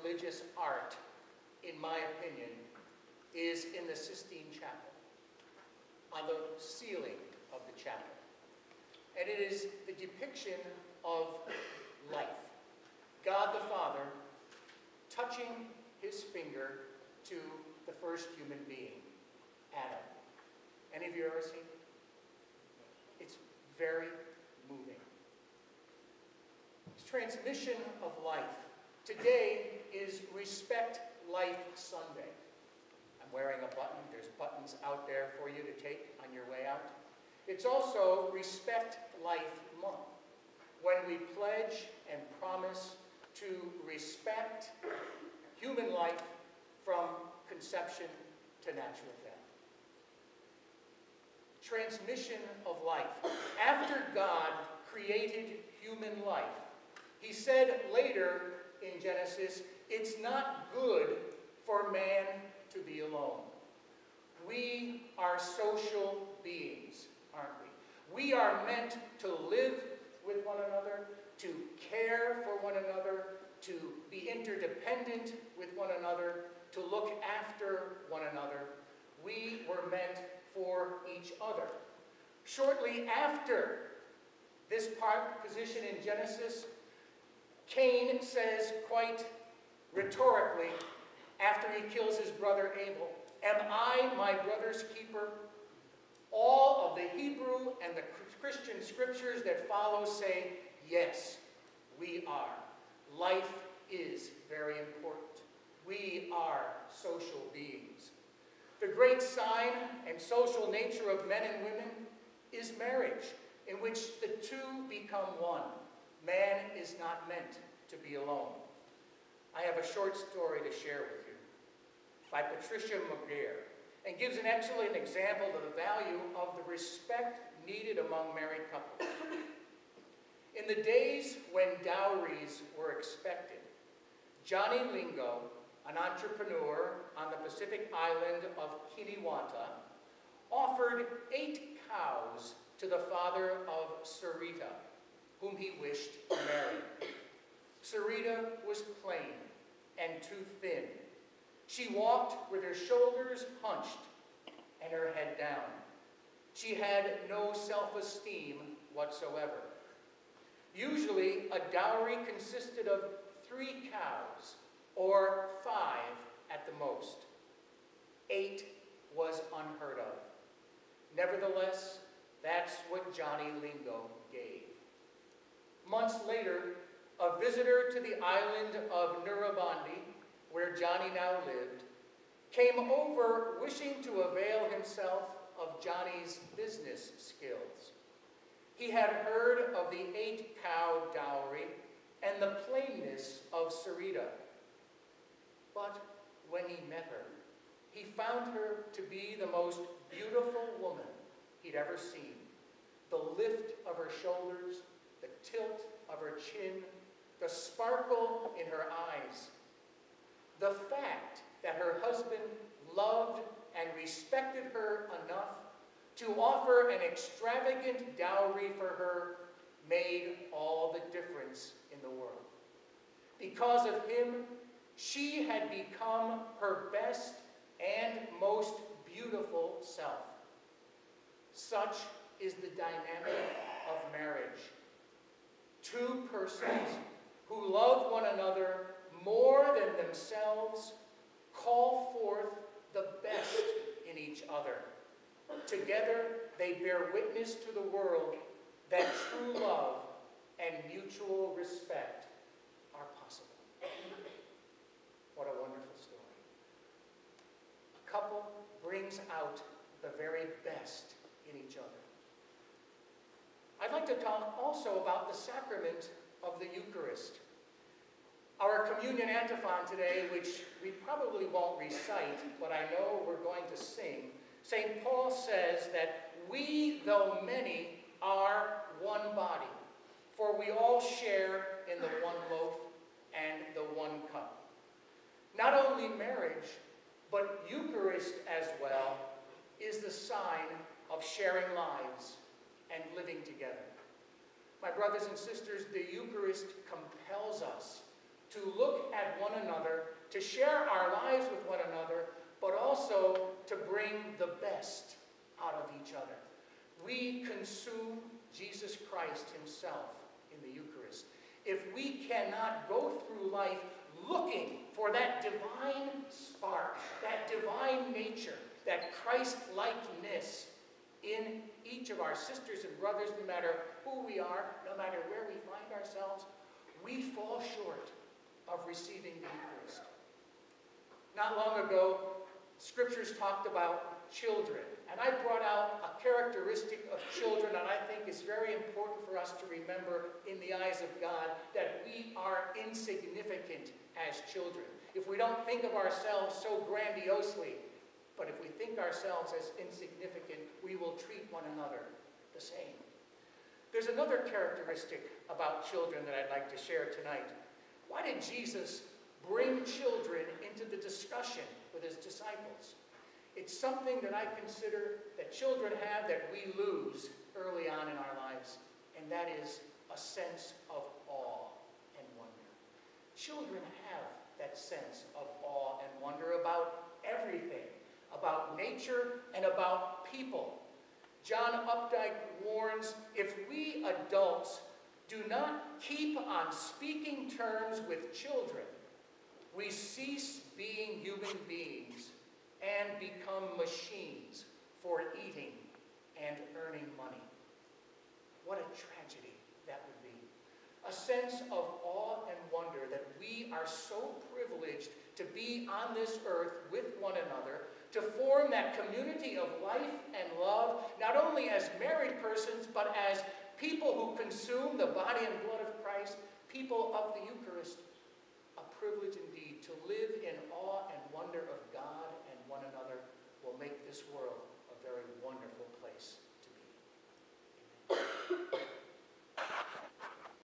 religious art, in my opinion, is in the Sistine Chapel, on the ceiling of the chapel. And it is the depiction of life. God the Father touching his finger to the first human being, Adam. Any of you ever seen it? It's very moving. It's transmission of life. Today is Respect Life Sunday. I'm wearing a button. There's buttons out there for you to take on your way out. It's also Respect Life Month, when we pledge and promise to respect human life from conception to natural death. Transmission of life. After God created human life, he said later in Genesis, it's not good for man to be alone. We are social beings, aren't we? We are meant to live with one another, to care for one another, to be interdependent with one another, to look after one another. We were meant for each other. Shortly after this position in Genesis, Cain says quite rhetorically, after he kills his brother Abel, "Am I my brother's keeper?" All of the Hebrew and the Christian scriptures that follow say, yes, we are. Life is very important. We are social beings. The great sign and social nature of men and women is marriage, in which the two become one. Man is not meant to be alone. I have a short story to share with you by Patricia McGuire, and gives an excellent example of the value of the respect needed among married couples. In the days when dowries were expected, Johnny Lingo, an entrepreneur on the Pacific island of Kiniwata, offered 8 cows to the father of Sarita, whom he wished to marry. Sarita was plain and too thin. She walked with her shoulders hunched and her head down. She had no self-esteem whatsoever. Usually, a dowry consisted of 3 cows, or 5 at the most. 8 was unheard of. Nevertheless, that's what Johnny Lingo gave. Months later, a visitor to the island of Nurabandi, where Johnny now lived, came over wishing to avail himself of Johnny's business skills. He had heard of the 8-cow dowry and the plainness of Sarita. But when he met her, he found her to be the most beautiful woman he'd ever seen. The lift of her shoulders, the tilt of her chin, the sparkle in her eyes. The fact that her husband loved and respected her enough to offer an extravagant dowry for her made all the difference in the world. Because of him, she had become her best and most beautiful self. Such is the dynamic of marriage. 2 persons who love one another more than themselves call forth the best in each other. Together, they bear witness to the world that true love and mutual respect are possible. What a wonderful story. A couple brings out the very best in each other. I'd like to talk also about the sacrament of the Eucharist. Our communion antiphon today, which we probably won't recite, but I know we're going to sing, St. Paul says that we, though many, are one body, for we all share in the one loaf and the one cup. Not only marriage, but Eucharist as well is the sign of sharing lives and living together. My brothers and sisters, the Eucharist compels us to look at one another, to share our lives with one another, but also to bring the best out of each other. We consume Jesus Christ himself in the Eucharist. If we cannot go through life looking for that divine spark, that divine nature, that Christ-likeness in each of our sisters and brothers, no matter who we are, no matter where we find ourselves, we fall short of receiving the Eucharist. Not long ago, scriptures talked about children, and I brought out a characteristic of children, and I think it's very important for us to remember in the eyes of God that we are insignificant as children. If we don't think of ourselves so grandiosely, but if we think ourselves as insignificant, we will treat one another the same. There's another characteristic about children that I'd like to share tonight. Why did Jesus bring children into the discussion with his disciples? It's something that I consider that children have that we lose early on in our lives, and that is a sense of awe and wonder. Children have that sense of awe and wonder about everything, about nature and about people. John Updike warns, if we adults do not keep on speaking terms with children, we cease being human beings and become machines for eating and earning money. What a tragedy that would be. A sense of awe and wonder that we are so privileged to be on this earth with one another, to form that community of life and love, not only as married persons, but as people who consume the body and blood of Christ, people of the Eucharist. A privilege indeed to live in awe